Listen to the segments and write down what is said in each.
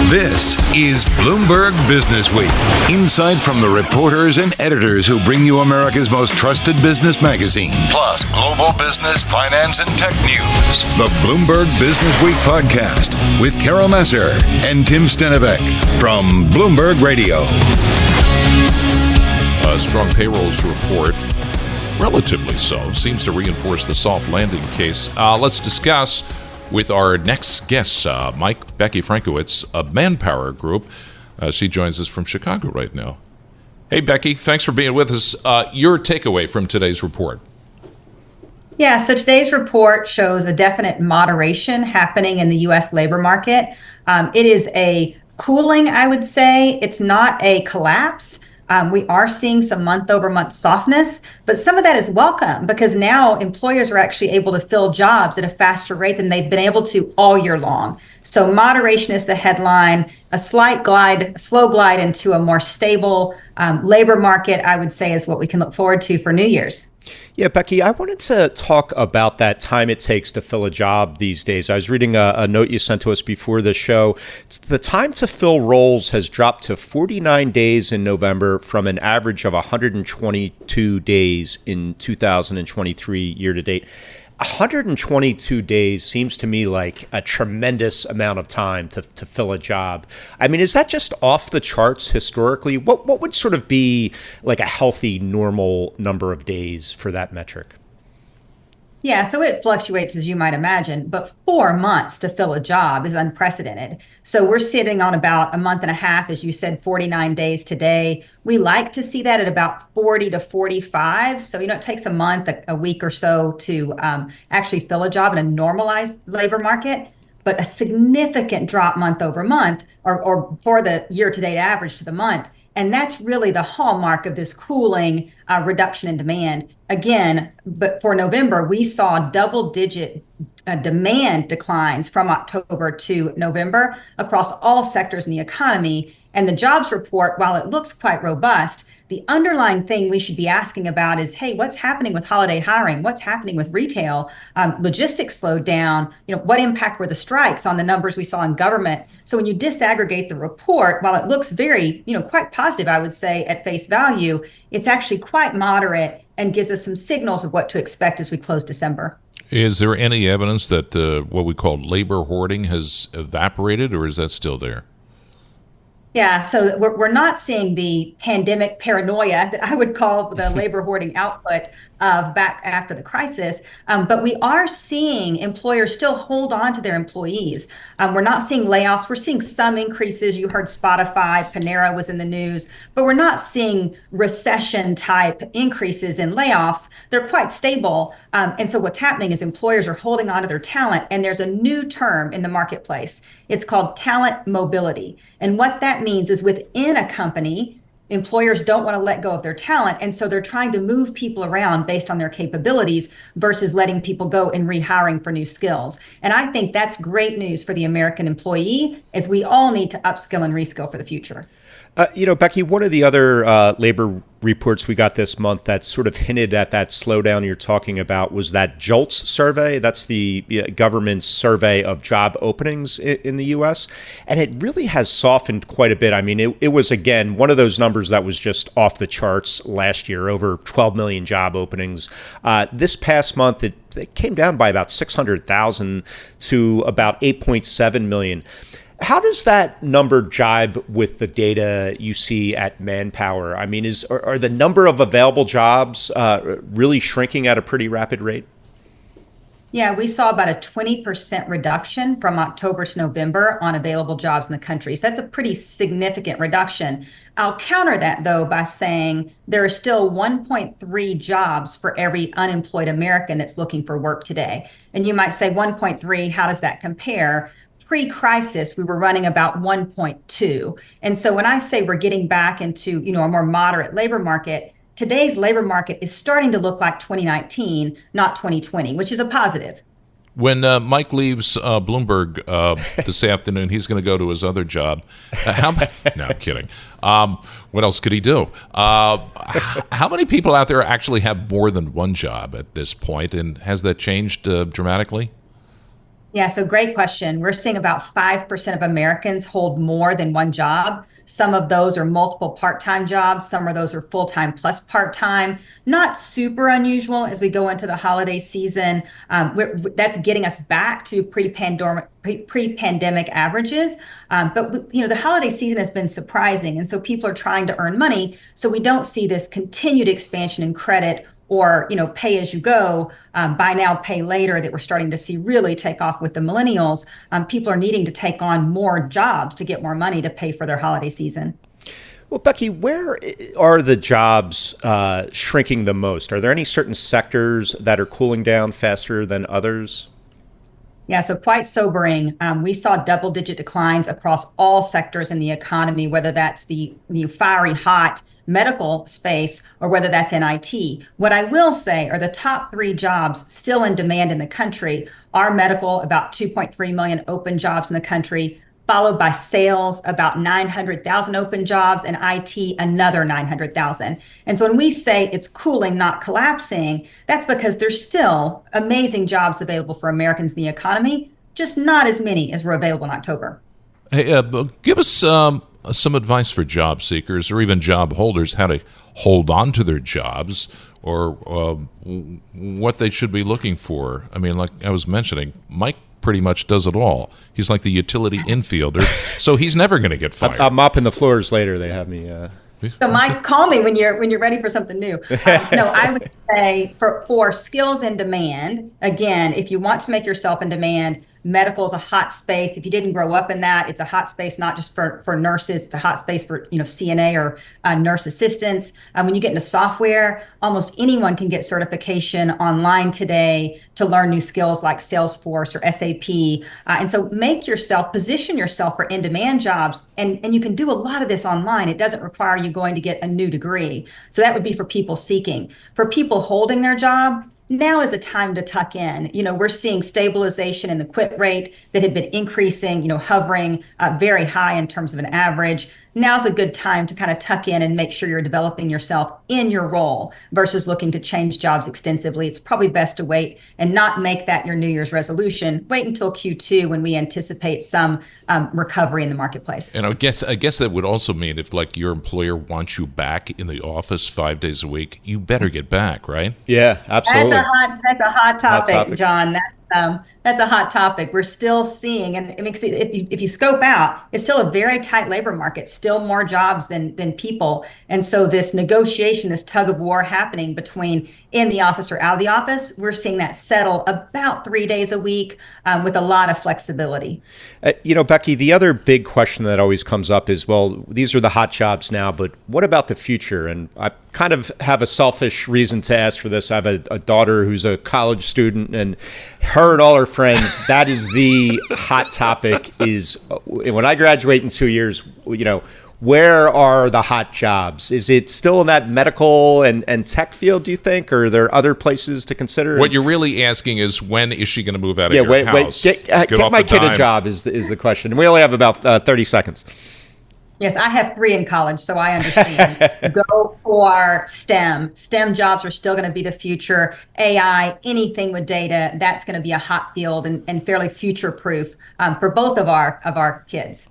This is Bloomberg Businessweek. Insight from the reporters and editors who bring you America's most trusted business magazine, plus global business, finance, and tech news. The Bloomberg Businessweek podcast with Carol Massar and Tim Stenovec from Bloomberg Radio. A strong payrolls report, relatively so, seems to reinforce the soft landing case. Let's discuss with our next guest, Becky Frankiewicz of ManpowerGroup. She joins us from Chicago right now. Hey, Becky, thanks for being with us. Your takeaway from today's report. Yeah, so today's report shows a definite moderation happening in the U.S. labor market. It is a cooling, I would say. It's not a collapse. We are seeing some month-over-month softness, but some of that is welcome because now employers are actually able to fill jobs at a faster rate than they've been able to all year long. So moderation is the headline. A slow glide into a more stable labor market, I would say, is what we can look forward to for New Year's. Yeah, Becky, I wanted to talk about that time it takes to fill a job these days. I was reading a note you sent to us before the show. The time to fill roles has dropped to 49 days in November from an average of 122 days in 2023 year to date. 122 days seems to me like a tremendous amount of time to fill a job. I mean, is that just off the charts historically? What would sort of be like a healthy, normal number of days for that metric? Yeah, so it fluctuates, as you might imagine, but 4 months to fill a job is unprecedented. So we're sitting on about a month and a half, as you said, 49 days today. We like to see that at about 40 to 45. So, it takes a month, a week or so to actually fill a job in a normalized labor market. But a significant drop month over month or for the year-to-date average to the month. And that's really the hallmark of this cooling reduction in demand. Again, but for November, we saw double-digit demand declines from October to November across all sectors in the economy. And the jobs report, while it looks quite robust, the underlying thing we should be asking about is, hey, what's happening with holiday hiring? What's happening with retail? Logistics slowed down. What impact were the strikes on the numbers we saw in government? So when you disaggregate the report, while it looks very, quite positive, I would say at face value, it's actually quite moderate and gives us some signals of what to expect as we close December. Is there any evidence that what we call labor hoarding has evaporated, or is that still there? Yeah, so we're not seeing the pandemic paranoia that I would call the labor hoarding output of back after the crisis, but we are seeing employers still hold on to their employees. We're not seeing layoffs. We're seeing some increases. You heard Spotify, Panera was in the news, but we're not seeing recession type increases in layoffs. They're quite stable. And so what's happening is employers are holding on to their talent, and there's a new term in the marketplace. It's called talent mobility. And what that means is within a company, employers don't want to let go of their talent. And so they're trying to move people around based on their capabilities versus letting people go and rehiring for new skills. And I think that's great news for the American employee, as we all need to upskill and reskill for the future. Becky, one of the other labor reports we got this month that sort of hinted at that slowdown you're talking about was that JOLTS survey. That's the government's survey of job openings in the U.S. And it really has softened quite a bit. I mean, it was, again, one of those numbers that was just off the charts last year, over 12 million job openings. This past month, it came down by about 600,000 to about 8.7 million. How does that number jibe with the data you see at Manpower? I mean, are the number of available jobs really shrinking at a pretty rapid rate? Yeah, we saw about a 20% reduction from October to November on available jobs in the country. So that's a pretty significant reduction. I'll counter that, though, by saying there are still 1.3 jobs for every unemployed American that's looking for work today. And you might say 1.3, how does that compare? Pre-crisis, we were running about 1.2. And so when I say we're getting back into, a more moderate labor market, today's labor market is starting to look like 2019, not 2020, which is a positive. When Mike leaves Bloomberg this afternoon, he's going to go to his other job. No, I'm kidding. What else could he do? How many people out there actually have more than one job at this point, and has that changed dramatically? Yeah, so great question. We're seeing about 5% of Americans hold more than one job. Some of those are multiple part-time jobs. Some of those are full-time plus part-time. Not super unusual as we go into the holiday season. That's getting us back to pre-pandemic averages. But the holiday season has been surprising. And so people are trying to earn money. So we don't see this continued expansion in credit or pay as you go, buy now, pay later that we're starting to see really take off with the millennials. People are needing to take on more jobs to get more money to pay for their holiday season. Well, Becky, where are the jobs shrinking the most? Are there any certain sectors that are cooling down faster than others? Yeah, so quite sobering. We saw double-digit declines across all sectors in the economy, whether that's the fiery hot medical space or whether that's in IT. What I will say are the top 3 jobs still in demand in the country are medical, about 2.3 million open jobs in the country, followed by sales, about 900,000 open jobs, and IT, another 900,000. And so when we say it's cooling, not collapsing, that's because there's still amazing jobs available for Americans in the economy, just not as many as were available in October. Hey, give us some advice for job seekers or even job holders, how to hold on to their jobs or what they should be looking for. I mean, like I was mentioning, Mike pretty much does it all. He's like the utility infielder, so he's never going to get fired. I'm mopping the floors later. They have me. So Mike, call me when you're ready for something new. No, I would say for skills in demand, again, if you want to make yourself in demand, medical is a hot space. If you didn't grow up in that, it's a hot space, not just for nurses, it's a hot space for, CNA or nurse assistants. When you get into software, almost anyone can get certification online today to learn new skills like Salesforce or SAP. And so position yourself for in-demand jobs. And you can do a lot of this online. It doesn't require you going to get a new degree. So that would be for people seeking. For people holding their job, now is a time to tuck in. We're seeing stabilization in the quit rate that had been increasing, hovering very high in terms of an average. Now's a good time to kind of tuck in and make sure you're developing yourself in your role versus looking to change jobs extensively. It's probably best to wait and not make that your New Year's resolution. Wait until Q2 when we anticipate some recovery in the marketplace. And I guess that would also mean if like your employer wants you back in the office 5 days a week, you better get back, right? Yeah, absolutely. That's a hot topic, John. That's a hot topic. We're still seeing, and if you scope out, it's still a very tight labor market, still more jobs than people. And so this negotiation, this tug of war happening between in the office or out of the office, we're seeing that settle about 3 days a week with a lot of flexibility. Becky, the other big question that always comes up is, well, these are the hot jobs now, but what about the future? And I kind of have a selfish reason to ask for this. I have a daughter who's a college student, and her and all her friends, that is the hot topic is when I graduate in 2 years, where are the hot jobs? Is it still in that medical and tech field, do you think? Or are there other places to consider? What you're really asking is when is she going to move out of your house? Get my kid a job is the question. We only have about 30 seconds. Yes, I have 3 in college, so I understand. Go for STEM. STEM jobs are still going to be the future. AI, anything with data, that's going to be a hot field and fairly future-proof for both of our kids.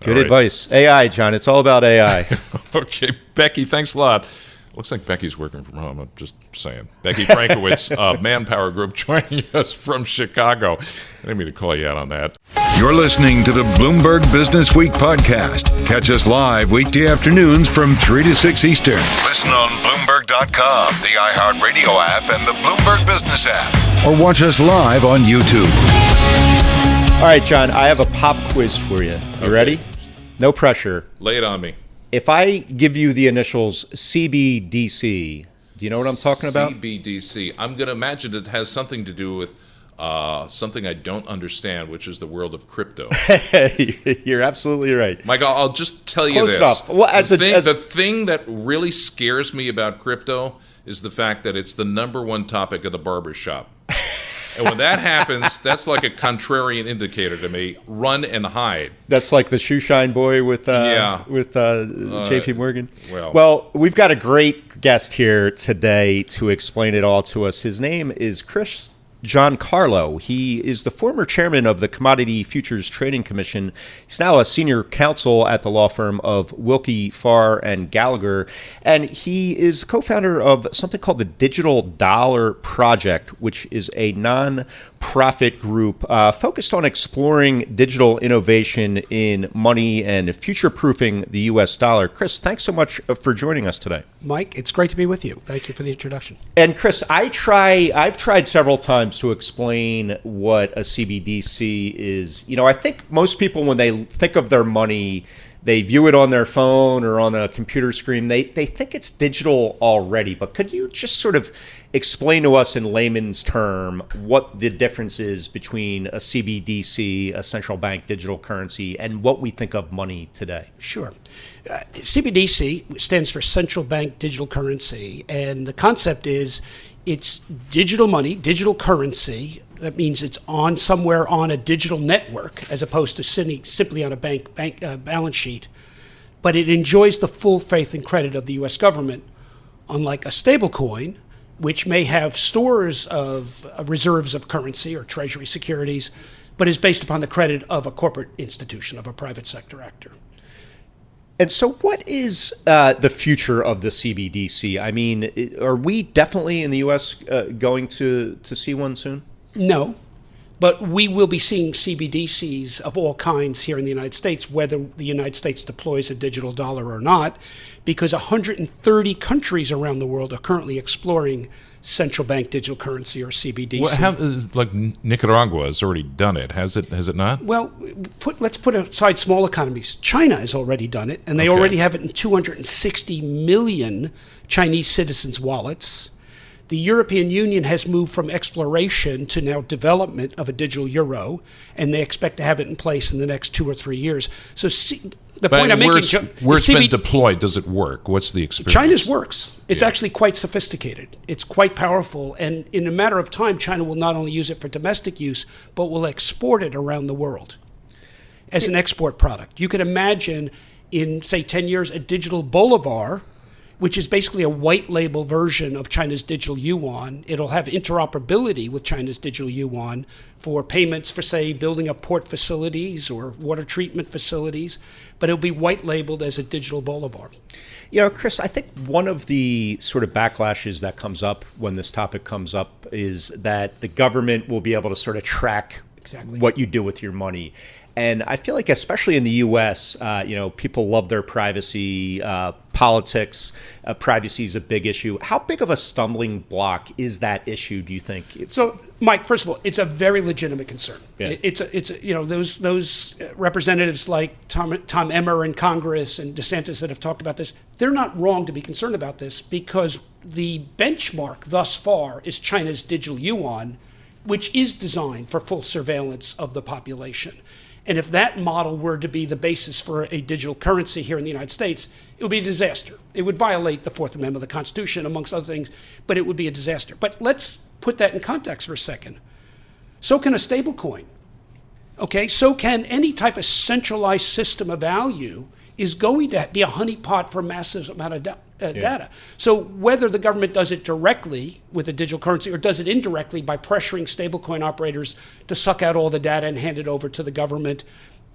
Good advice. AI, John. It's all about AI. Okay, Becky, thanks a lot. Looks like Becky's working from home. I'm just saying. Becky Frankiewicz of ManpowerGroup joining us from Chicago. I didn't mean to call you out on that. You're listening to the Bloomberg Businessweek podcast. Catch us live weekday afternoons from 3 to 6 Eastern. Listen on Bloomberg.com, the iHeartRadio app, and the Bloomberg Business app. Or watch us live on YouTube. All right, John, I have a pop quiz for you. You ready? No pressure. Lay it on me. If I give you the initials CBDC, do you know what I'm talking about? CBDC. I'm going to imagine it has something to do with something I don't understand, which is the world of crypto. You're absolutely right. Mike, I'll just tell you Close this. Enough. Well, the thing that really scares me about crypto is the fact that it's the number one topic of the barbershop. And when that happens, that's like a contrarian indicator to me. Run and hide. That's like the shoe shine boy with J.P. Morgan. Well, we've got a great guest here today to explain it all to us. His name is Chris Giancarlo. He is the former chairman of the Commodity Futures Trading Commission. He's now a senior counsel at the law firm of Willkie Farr and Gallagher. And he is co-founder of something called the Digital Dollar Project, which is a non-profit group focused on exploring digital innovation in money and future-proofing the U.S. dollar. Chris, thanks so much for joining us today. Mike, it's great to be with you. Thank you for the introduction. And Chris, I've tried several times to explain what a CBDC is. You know, I think most people, when they think of their money, they view it on their phone or on a computer screen. They think it's digital already. But could you just sort of explain to us in layman's term what the difference is between a CBDC, a central bank digital currency, and what we think of money today? Sure. CBDC stands for Central Bank Digital Currency. And the concept is it's digital money, digital currency. That means it's on somewhere on a digital network as opposed to sitting simply on a bank balance sheet. But it enjoys the full faith and credit of the U.S. government, unlike a stablecoin, which may have stores of reserves of currency or treasury securities, but is based upon the credit of a corporate institution, of a private sector actor. And so what is the future of the CBDC? I mean, are we definitely in the U.S. Going to see one soon? No, but we will be seeing CBDCs of all kinds here in the United States, whether the United States deploys a digital dollar or not, because 130 countries around the world are currently exploring central bank digital currency or CBDC. Like Nicaragua has already done it, has it not? Well, let's put aside small economies. China has already done it, and they already have it in 260 million Chinese citizens' wallets. The European Union has moved from exploration to now development of a digital euro, and they expect to have it in place in the next 2 or 3 years. So the point I'm making... Where it's been deployed, does it work? What's the experience? China's works. It's actually quite sophisticated. It's quite powerful, and in a matter of time, China will not only use it for domestic use, but will export it around the world as an export product. You could imagine in, say, 10 years, a digital bolivar, which is basically a white label version of China's digital yuan. It'll have interoperability with China's digital yuan for payments for, say, building up port facilities or water treatment facilities, but it'll be white labeled as a digital bolivar. You know, Chris, I think one of the sort of backlashes that comes up when this topic comes up is that the government will be able to sort of track what you do with your money. And I feel like, especially in the U.S., people love their privacy. Politics, privacy is a big issue. How big of a stumbling block is that issue, do you think? So, Mike, first of all, it's a very legitimate concern. Yeah. It's those representatives like Tom Emmer in Congress and DeSantis that have talked about this, they're not wrong to be concerned about this because the benchmark thus far is China's digital yuan, which is designed for full surveillance of the population. And if that model were to be the basis for a digital currency here in the United States, it would be a disaster. It would violate the Fourth Amendment of the Constitution, amongst other things, but it would be a disaster. But let's put that in context for a second. So can a stable coin. Okay, so can any type of centralized system of value is going to be a honeypot for a massive amount of data. So whether the government does it directly with a digital currency or does it indirectly by pressuring stablecoin operators to suck out all the data and hand it over to the government,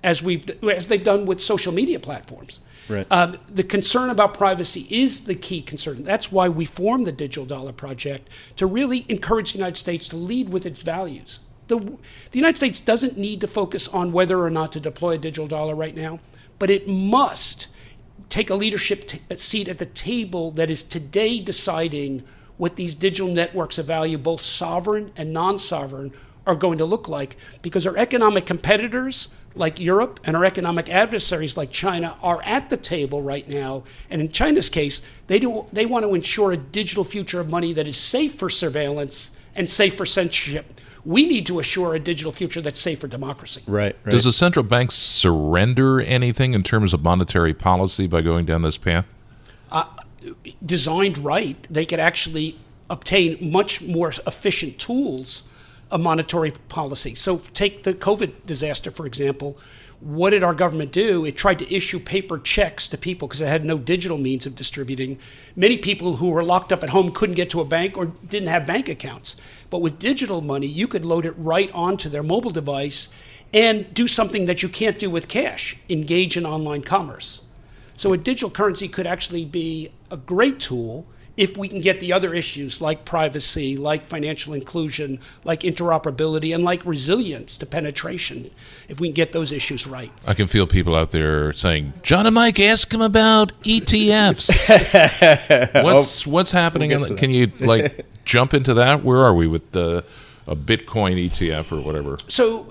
as they've done with social media platforms. Right. The concern about privacy is the key concern. That's why we formed the Digital Dollar Project, to really encourage the United States to lead with its values. The United States doesn't need to focus on whether or not to deploy a digital dollar right now, but it must take a leadership seat at the table that is today deciding what these digital networks of value, both sovereign and non-sovereign, are going to look like, because our economic competitors like Europe and our economic adversaries like China are at the table right now. And in China's case, they want to ensure a digital future of money that is safe for surveillance and safe for censorship. We need to assure a digital future that's safe for democracy. Right. Does the central bank surrender anything in terms of monetary policy by going down this path? Designed right, they could actually obtain much more efficient tools of monetary policy. So take the COVID disaster, for example. What did our government do? It tried to issue paper checks to people because it had no digital means of distributing. Many people who were locked up at home couldn't get to a bank or didn't have bank accounts. But with digital money, you could load it right onto their mobile device and do something that you can't do with cash, engage in online commerce. So a digital currency could actually be a great tool if we can get the other issues like privacy, like financial inclusion, like interoperability, and like resilience to penetration, if we can get those issues right. I can feel people out there saying, John and Mike, ask him about ETFs. What's happening? Can you jump into that? Where are we with a Bitcoin ETF or whatever? So,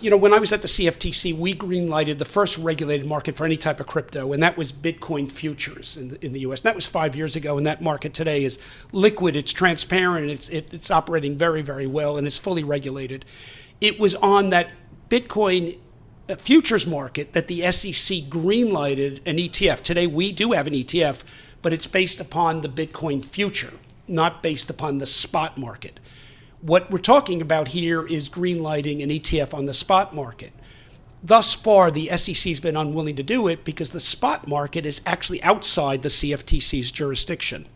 when I was at the CFTC, we green-lighted the first regulated market for any type of crypto, and that was Bitcoin futures in the U.S. And that was 5 years ago, and that market today is liquid, it's transparent, it's operating very, very well, and it's fully regulated. It was on that Bitcoin futures market that the SEC green-lighted an ETF. Today, we do have an ETF, but it's based upon the Bitcoin future, not based upon the spot market. What we're talking about here is green-lighting an ETF on the spot market. Thus far, the SEC has been unwilling to do it because the spot market is actually outside the CFTC's jurisdiction.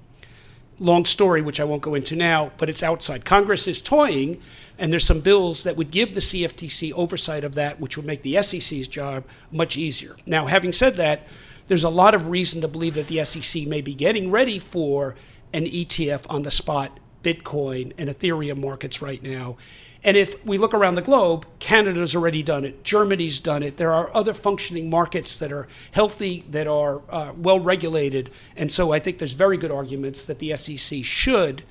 Long story, which I won't go into now, but it's outside. Congress is toying, and there's some bills that would give the CFTC oversight of that, which would make the SEC's job much easier. Now, having said that, there's a lot of reason to believe that the SEC may be getting ready for an ETF on the spot Bitcoin and Ethereum markets right now. And if we look around the globe, Canada's already done it. Germany's done it. There are other functioning markets that are healthy, that are well regulated. And so I think there's very good arguments that the SEC should,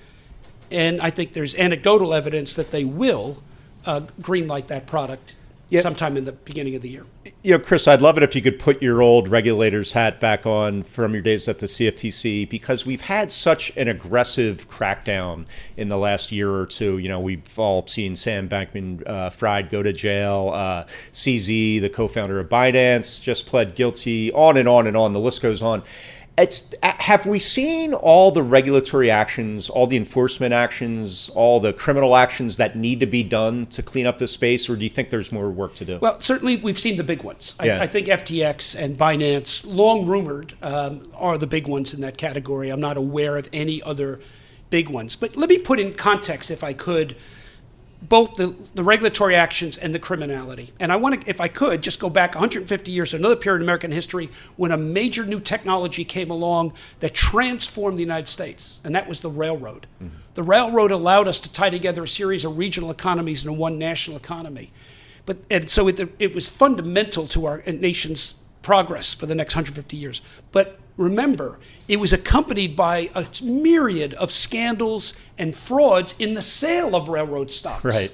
and I think there's anecdotal evidence that they will greenlight that product sometime in the beginning of the year. Chris, I'd love it if you could put your old regulator's hat back on from your days at the CFTC, because we've had such an aggressive crackdown in the last year or two. We've all seen Sam Bankman-Fried go to jail. CZ, the co-founder of Binance, just pled guilty, on and on and on. The list goes on. Have we seen all the regulatory actions, all the enforcement actions, all the criminal actions that need to be done to clean up this space, or do you think there's more work to do? Well, certainly we've seen the big ones. I think FTX and Binance, long rumored, are the big ones in that category. I'm not aware of any other big ones. But let me put in context, if I could, both the regulatory actions and the criminality. And I want to, if I could, just go back 150 years to another period in American history when a major new technology came along that transformed the United States, and that was the railroad. Mm-hmm. The railroad allowed us to tie together a series of regional economies into one national economy. So it was fundamental to our nation's progress for the next 150 years. But remember, it was accompanied by a myriad of scandals and frauds in the sale of railroad stocks. Right.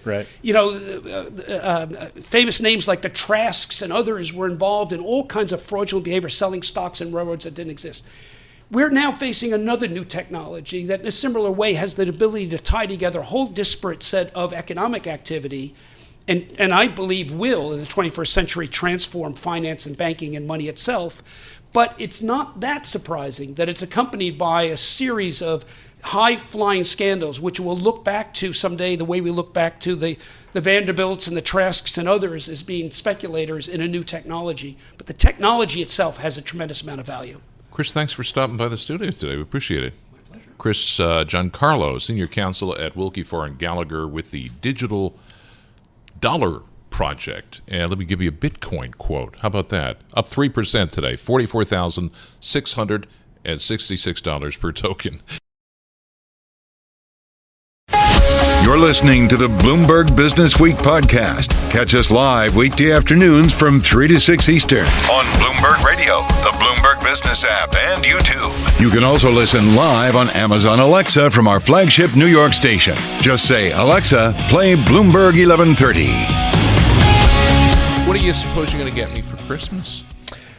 Famous names like the Trasks and others were involved in all kinds of fraudulent behavior, selling stocks in railroads that didn't exist. We're now facing another new technology that in a similar way has the ability to tie together a whole disparate set of economic activity, and I believe will, in the 21st century, transform finance and banking and money itself. But it's not that surprising that it's accompanied by a series of high-flying scandals, which we'll look back to someday the way we look back to the Vanderbilts and the Trasks and others as being speculators in a new technology. But the technology itself has a tremendous amount of value. Chris, thanks for stopping by the studio today. We appreciate it. My pleasure. Chris Giancarlo, Senior Counsel at Willkie Farr Gallagher with the Digital Dollar Project. And let me give you a Bitcoin quote. How about that? Up 3% today, $44,666 per token. You're listening to the Bloomberg Businessweek podcast. Catch us live weekday afternoons from 3 to 6 Eastern on Bloomberg Radio, the Bloomberg Business app, and YouTube. You can also listen live on Amazon Alexa from our flagship New York station. Just say, Alexa, play Bloomberg 1130. What do you suppose you're going to get me for Christmas?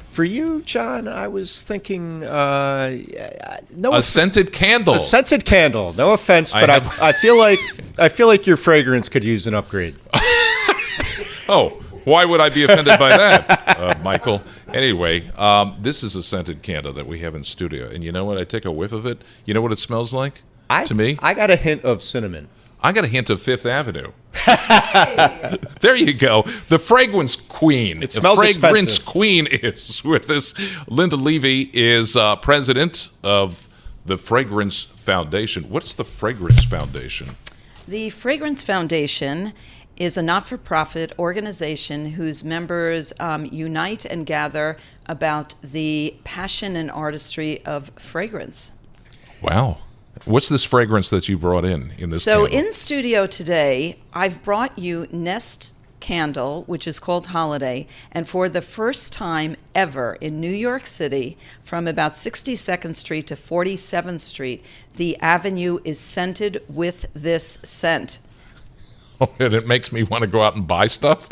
For you, John, I was thinking a scented candle. A scented candle. No offense, but I feel like your fragrance could use an upgrade. Oh, why would I be offended by that, Michael? Anyway, this is a scented candle that we have in studio, and you know what? I take a whiff of it. You know what it smells like? To me, I got a hint of cinnamon. I got a hint of Fifth Avenue. There you go. The fragrance queen. It smells the fragrance expensive. queen is with us. Linda Levy is president of the Fragrance Foundation. What's the Fragrance Foundation? The Fragrance Foundation is a not-for-profit organization whose members unite and gather about the passion and artistry of fragrance. Wow. What's this fragrance that you brought in this So candle? in studio today, I've brought you Nest Candle, which is called Holiday, and for the first time ever in New York City, from about 62nd Street to 47th Street, the avenue is scented with this scent. And it makes me want to go out and buy stuff?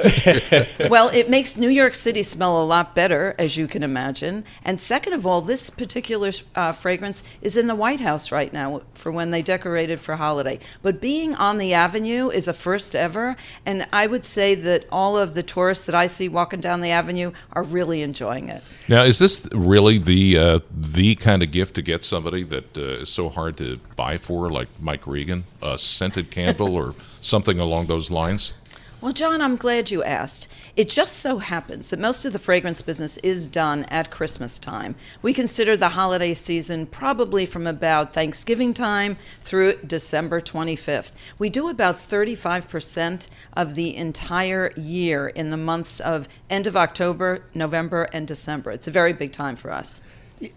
Well, it makes New York City smell a lot better, as you can imagine. And second of all, this particular fragrance is in the White House right now for when they decorated for holiday. But being on the avenue is a first ever, and I would say that all of the tourists that I see walking down the avenue are really enjoying it. Now, is this really the kind of gift to get somebody that is so hard to buy for, like Mike Regan, a scented candle or something along those lines? Well, John, I'm glad you asked. It just so happens that most of the fragrance business is done at Christmas time. We consider the holiday season probably from about Thanksgiving time through December 25th. We do about 35% of the entire year in the months of end of October, November, and December. It's a very big time for us.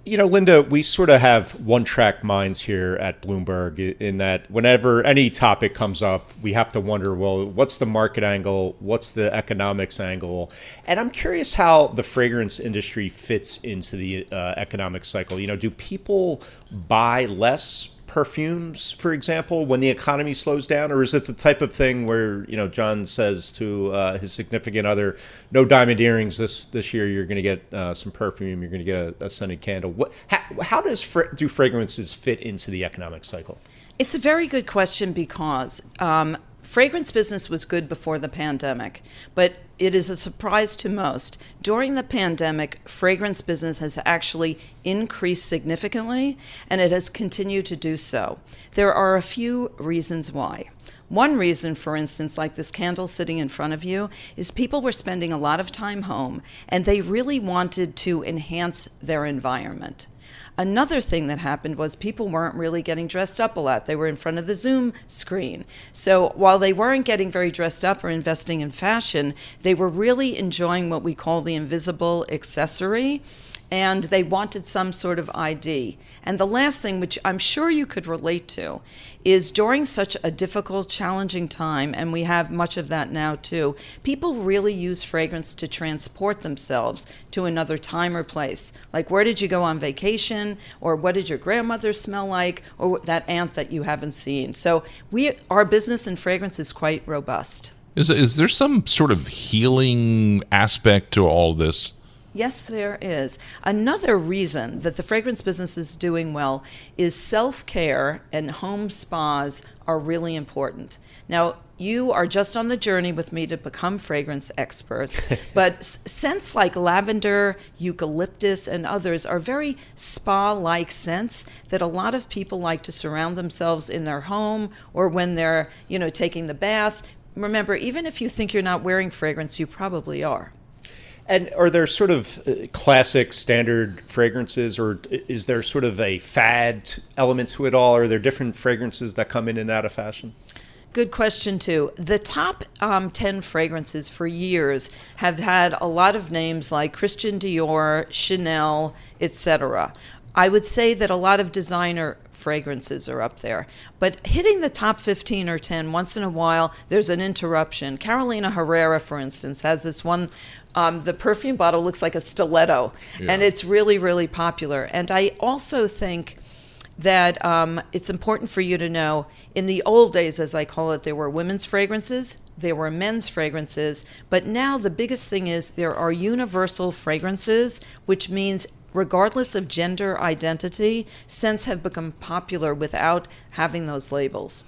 You know, Linda, we sort of have one-track minds here at Bloomberg in that whenever any topic comes up, we have to wonder, well, what's the market angle? What's the economics angle? And I'm curious how the fragrance industry fits into the economic cycle. You know, do people buy less perfumes, for example, when the economy slows down? Or is it the type of thing where, you know, John says to his significant other, no diamond earrings this year, you're going to get some perfume, you're going to get a scented candle. How do fragrances fit into the economic cycle? It's a very good question because fragrance business was good before the pandemic, but it is a surprise to most. During the pandemic, fragrance business has actually increased significantly, and it has continued to do so. There are a few reasons why. One reason, for instance, like this candle sitting in front of you, is people were spending a lot of time home, and they really wanted to enhance their environment. Another thing that happened was people weren't really getting dressed up a lot. They were in front of the Zoom screen. So while they weren't getting very dressed up or investing in fashion, they were really enjoying what we call the invisible accessory, and they wanted some sort of ID. And the last thing, which I'm sure you could relate to, is during such a difficult, challenging time, and we have much of that now too, people really use fragrance to transport themselves to another time or place. Like, where did you go on vacation? Or what did your grandmother smell like? Or that aunt that you haven't seen. So our business in fragrance is quite robust. Is there some sort of healing aspect to all this? Yes, there is. Another reason that the fragrance business is doing well is self-care, and home spas are really important. Now, you are just on the journey with me to become fragrance experts, but scents like lavender, eucalyptus, and others are very spa-like scents that a lot of people like to surround themselves in their home or when they're, taking the bath. Remember, even if you think you're not wearing fragrance, you probably are. And are there sort of classic standard fragrances, or is there sort of a fad element to it all? Are there different fragrances that come in and out of fashion? Good question, too. The top 10 fragrances for years have had a lot of names like Christian Dior, Chanel, etc. I would say that a lot of designer fragrances are up there. But hitting the top 15 or 10, once in a while, there's an interruption. Carolina Herrera, for instance, has this one. The perfume bottle looks like a stiletto, and it's really, really popular. And I also think that it's important for you to know, in the old days, as I call it, there were women's fragrances, there were men's fragrances, but now the biggest thing is there are universal fragrances, which means regardless of gender identity, scents have become popular without having those labels.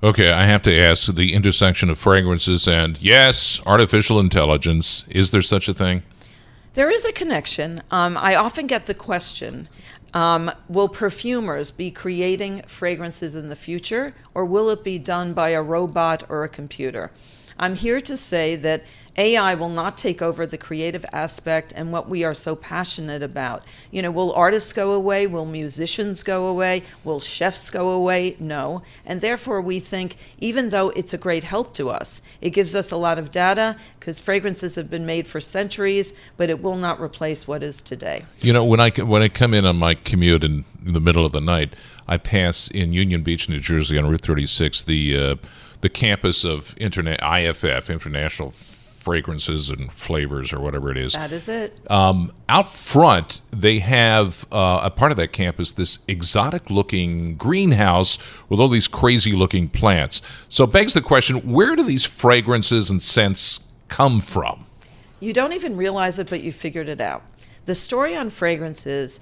Okay, I have to ask, the intersection of fragrances and, yes, artificial intelligence, is there such a thing? There is a connection. I often get the question, will perfumers be creating fragrances in the future, or will it be done by a robot or a computer? I'm here to say that AI will not take over the creative aspect and what we are so passionate about. Will artists go away? Will musicians go away? Will chefs go away? No. And therefore, we think, even though it's a great help to us, it gives us a lot of data because fragrances have been made for centuries, but it will not replace what is today. When I come in on my commute in the middle of the night, I pass in Union Beach, New Jersey, on Route 36, the campus of IFF, International Fragrances and Flavors, or whatever it is. That is it. Out front, they have a part of that campus, this exotic-looking greenhouse with all these crazy-looking plants. So it begs the question, where do these fragrances and scents come from? You don't even realize it, but you figured it out. The story on fragrances,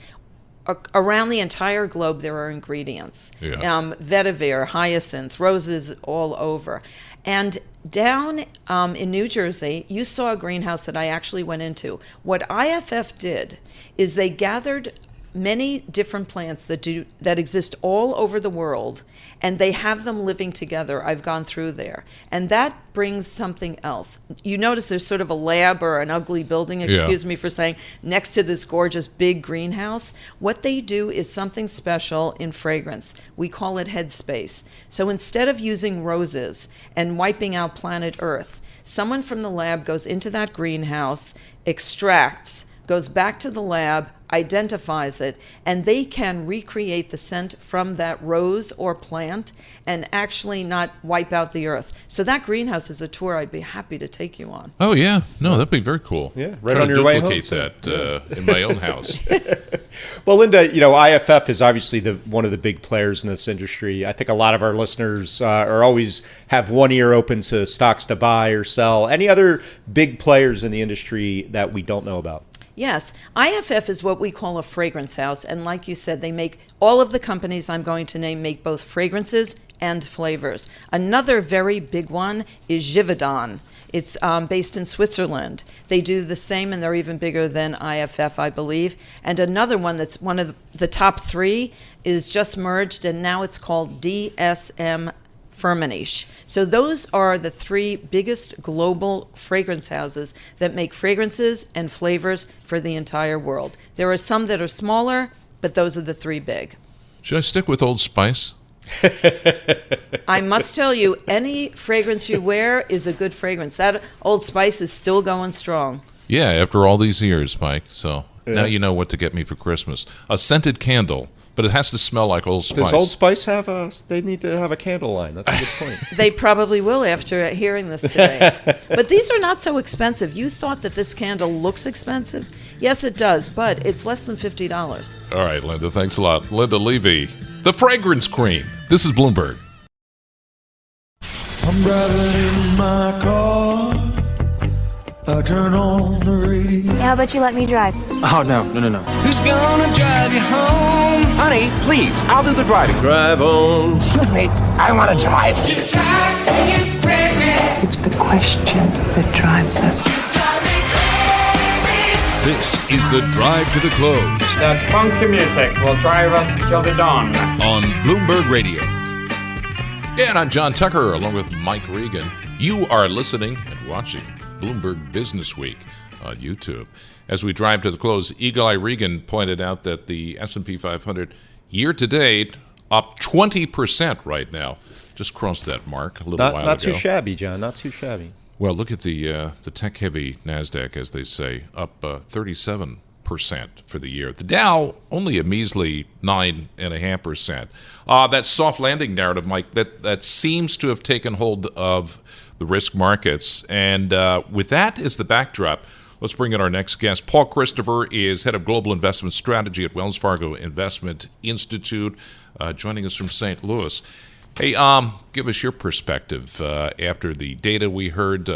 around the entire globe, there are ingredients. Yeah. Vetiver, hyacinth, roses all over. And down in New Jersey, you saw a greenhouse that I actually went into. What IFF did is they gathered many different plants that exist all over the world, and they have them living together. I've gone through there. And that brings something else. You notice there's sort of a lab or an ugly building, excuse me for saying, next to this gorgeous big greenhouse. What they do is something special in fragrance. We call it headspace. So instead of using roses and wiping out planet Earth, someone from the lab goes into that greenhouse, extracts, goes back to the lab, identifies it, and they can recreate the scent from that rose or plant and actually not wipe out the earth. So that greenhouse is a tour I'd be happy to take you on. Oh, yeah. No, that'd be very cool. Yeah, right on your way home. Duplicate that in my own house. Well, Linda, IFF is obviously one of the big players in this industry. I think a lot of our listeners are always have one ear open to stocks to buy or sell. Any other big players in the industry that we don't know about? Yes, IFF is what we call a fragrance house, and like you said, they make all of the companies I'm going to name make both fragrances and flavors. Another very big one is Givaudan. It's based in Switzerland. They do the same, and they're even bigger than IFF, I believe. And another one that's one of the top three is just merged, and now it's called DSM Firmenich. So those are the three biggest global fragrance houses that make fragrances and flavors for the entire world. There are some that are smaller, but those are the three big. Should I stick with Old Spice? I must tell you, any fragrance you wear is a good fragrance. That Old Spice is still going strong. Yeah, after all these years, Mike. So now you know what to get me for Christmas. A scented candle. But it has to smell like Old Spice. Does Old Spice they need to have a candle line? That's a good point. They probably will after hearing this today. But these are not so expensive. You thought that this candle looks expensive? Yes, it does, but it's less than $50. All right, Linda, thanks a lot. Linda Levy, the fragrance queen. This is Bloomberg. I'm driving in my car. I turn on the radio. How about you let me drive? Oh, no. Who's gonna drive you home? Honey, please, I'll do the driving. Drive on. Excuse me, I want to drive. It's the question that drives us. This is the Drive to the Close That funky music will drive us till the dawn. on Bloomberg Radio. Yeah, and I'm John Tucker, along with Mike Regan. You are listening and watching Bloomberg Businessweek on YouTube. As we drive to the close, Eagle Eye Regan pointed out that the S&P 500 year-to-date up 20% right now. Just crossed that mark a little while ago. Not too shabby, John. Not too shabby. Well, look at the tech-heavy NASDAQ, as they say, up 37% for the year. The Dow, only a measly 9.5%. That soft landing narrative, Mike, that seems to have taken hold of the risk markets. And with that as the backdrop, let's bring in our next guest. Paul Christopher is head of global investment strategy at Wells Fargo Investment Institute, joining us from St. Louis. Hey, give us your perspective after the data we heard.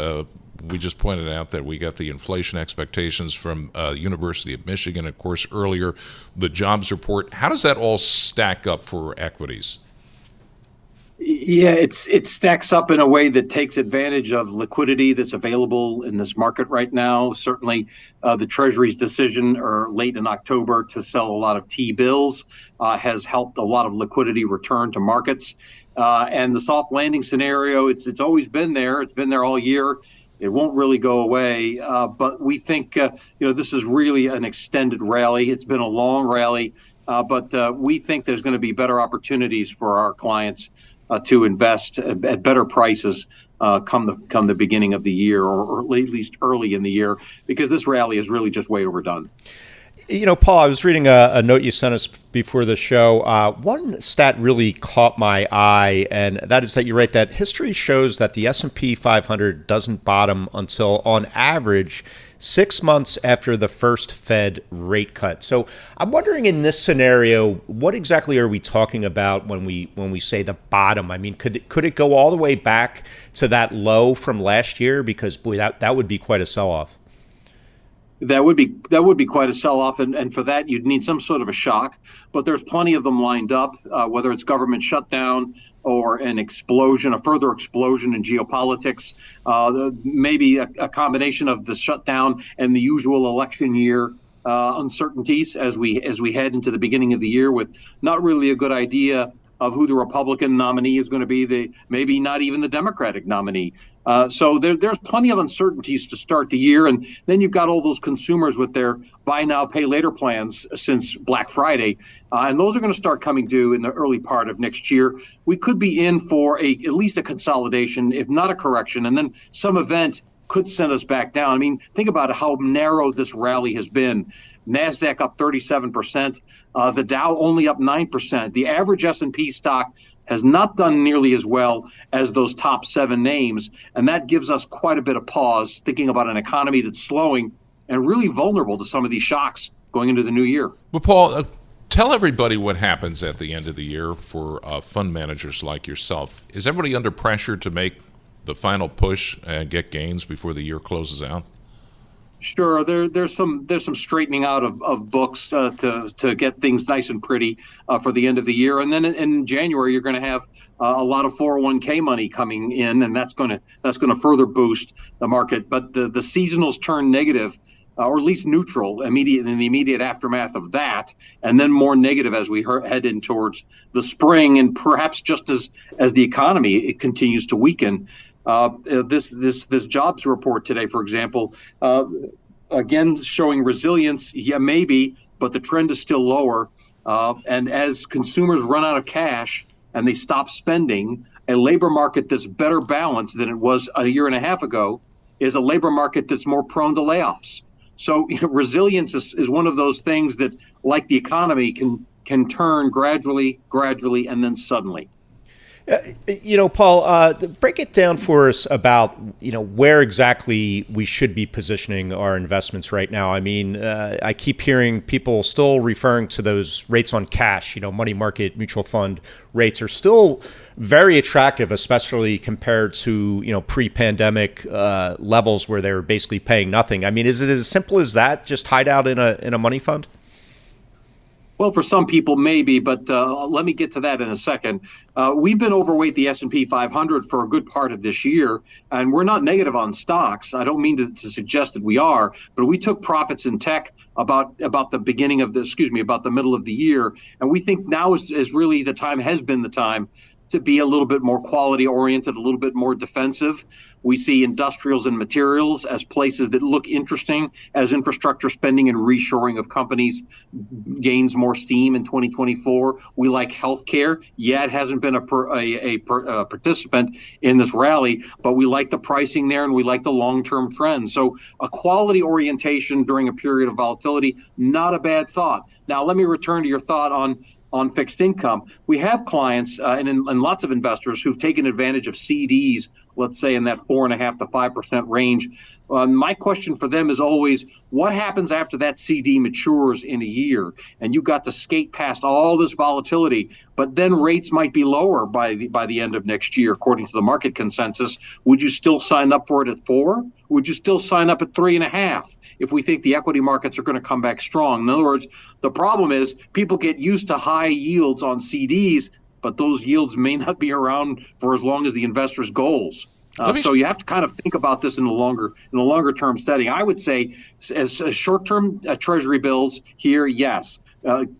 We just pointed out that we got the inflation expectations from University of Michigan, of course, earlier, the jobs report. How does that all stack up for equities? Yeah, it stacks up in a way that takes advantage of liquidity that's available in this market right now. Certainly, the Treasury's decision late in October to sell a lot of T-bills has helped a lot of liquidity return to markets. And the soft landing scenario, it's always been there. It's been there all year. It won't really go away. But we think this is really an extended rally. It's been a long rally, but we think there's going to be better opportunities for our clients to invest at better prices come the beginning of the year, or at least early in the year, because this rally is really just way overdone. Paul, I was reading a note you sent us before the show. One stat really caught my eye, and that is that you write that history shows that the S&P 500 doesn't bottom until, on average, 6 months after the first Fed rate cut. So I'm wondering, in this scenario, what exactly are we talking about when we say the bottom? I mean, could it go all the way back to that low from last year? Because, boy, that would be quite a sell-off. That would be quite a sell-off, and for that you'd need some sort of a shock. But there's plenty of them lined up, whether it's government shutdown or a further explosion in geopolitics, maybe a combination of the shutdown and the usual election year uncertainties as we head into the beginning of the year, with not really a good idea of who the Republican nominee is going to be, maybe not even the Democratic nominee. So there's plenty of uncertainties to start the year. And then you've got all those consumers with their buy now, pay later plans since Black Friday. And those are going to start coming due in the early part of next year. We could be in for at least a consolidation, if not a correction, and then some event could send us back down. I mean, think about how narrow this rally has been. NASDAQ up 37%, the Dow only up 9%. The average S&P stock has not done nearly as well as those top 7 names, and that gives us quite a bit of pause thinking about an economy that's slowing and really vulnerable to some of these shocks going into the new year. But Paul, tell everybody what happens at the end of the year for fund managers like yourself. Is everybody under pressure to make the final push and get gains before the year closes out? Sure, there's some straightening out of books to get things nice and pretty for the end of the year, and then in January you're going to have a lot of 401k money coming in, and that's going to further boost the market. But the seasonals turn negative, or at least neutral, in the immediate aftermath of that, and then more negative as we head in towards the spring, and perhaps just as the economy continues to weaken. This jobs report today, for example, again showing resilience. Yeah, maybe, but the trend is still lower. And as consumers run out of cash and they stop spending, a labor market that's better balanced than it was a year and a half ago is a labor market that's more prone to layoffs. So resilience is one of those things that, like the economy, can turn gradually, and then suddenly. Paul, break it down for us about, where exactly we should be positioning our investments right now. I mean, I keep hearing people still referring to those rates on cash, money market mutual fund rates are still very attractive, especially compared to, pre-pandemic levels where they're basically paying nothing. I mean, is it as simple as that? Just hide out in a money fund? Well, for some people, maybe, but let me get to that in a second. We've been overweight the S&P 500 for a good part of this year, and we're not negative on stocks. I don't mean to suggest that we are, but we took profits in tech about the middle of the year, and we think now is really has been the time to be a little bit more quality oriented, a little bit more defensive. We see industrials and materials as places that look interesting as infrastructure spending and reshoring of companies gains more steam in 2024. We like healthcare. Yeah, it hasn't been a participant in this rally, but we like the pricing there and we like the long-term trend. So a quality orientation during a period of volatility, not a bad thought. Now, let me return to your thought on fixed income. We have clients and lots of investors who've taken advantage of CDs, let's say in that 4.5% to 5% range. My question for them is always, what happens after that CD matures in a year and you got to skate past all this volatility, but then rates might be lower by the end of next year, according to the market consensus? Would you still sign up for it at 4? Would you still sign up at 3.5 if we think the equity markets are going to come back strong? In other words, the problem is people get used to high yields on CDs. but those yields may not be around for as long as the investor's goals. So you have to kind of think about this in a longer term setting. I would say as short-term treasury bills here, yes.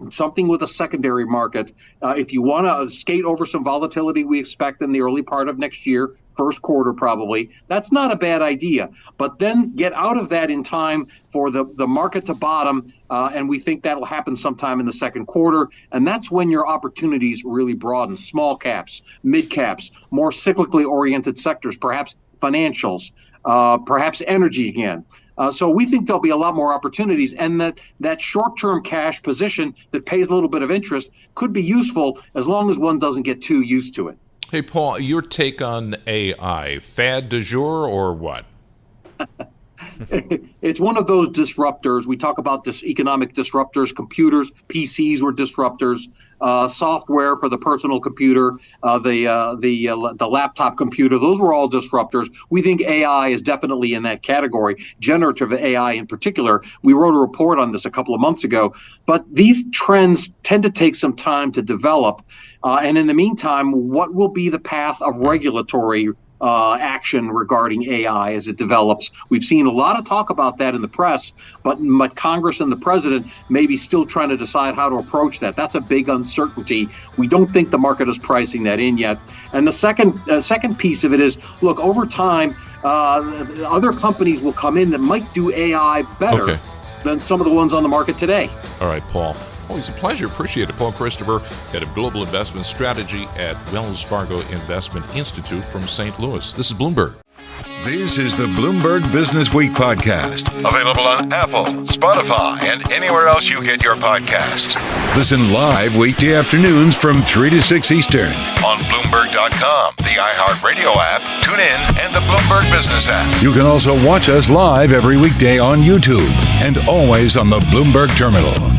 Something with a secondary market. If you want to skate over some volatility we expect in the early part of next year, first quarter probably, that's not a bad idea. But then get out of that in time for the market to bottom, and we think that'll happen sometime in the second quarter. And that's when your opportunities really broaden. Small caps, mid caps, more cyclically oriented sectors, perhaps financials, perhaps energy again. So we think there'll be a lot more opportunities, and that short-term cash position that pays a little bit of interest could be useful as long as one doesn't get too used to it. Hey, Paul, your take on AI, fad du jour or what? It's one of those disruptors. We talk about this economic disruptors. Computers, PCs were disruptors. Software for the personal computer, the laptop computer, those were all disruptors. We think AI is definitely in that category, generative AI in particular. We wrote a report on this a couple of months ago, but these trends tend to take some time to develop. And in the meantime, what will be the path of regulatory action regarding AI as it develops? We've seen a lot of talk about that in the press, but Congress and the president may be still trying to decide how to approach that. That's a big uncertainty. We don't think the market is pricing that in yet. And the second piece of it is, look, over time, other companies will come in that might do AI better than some of the ones on the market today. All right, Paul. Always a pleasure. Appreciate it. Paul Christopher, Head of Global Investment Strategy at Wells Fargo Investment Institute from St. Louis. This is Bloomberg. This is the Bloomberg Businessweek podcast, available on Apple, Spotify, and anywhere else you get your podcasts. Listen live weekday afternoons from 3 to 6 Eastern on Bloomberg.com, the iHeartRadio app, TuneIn, and the Bloomberg Business app. You can also watch us live every weekday on YouTube and always on the Bloomberg Terminal.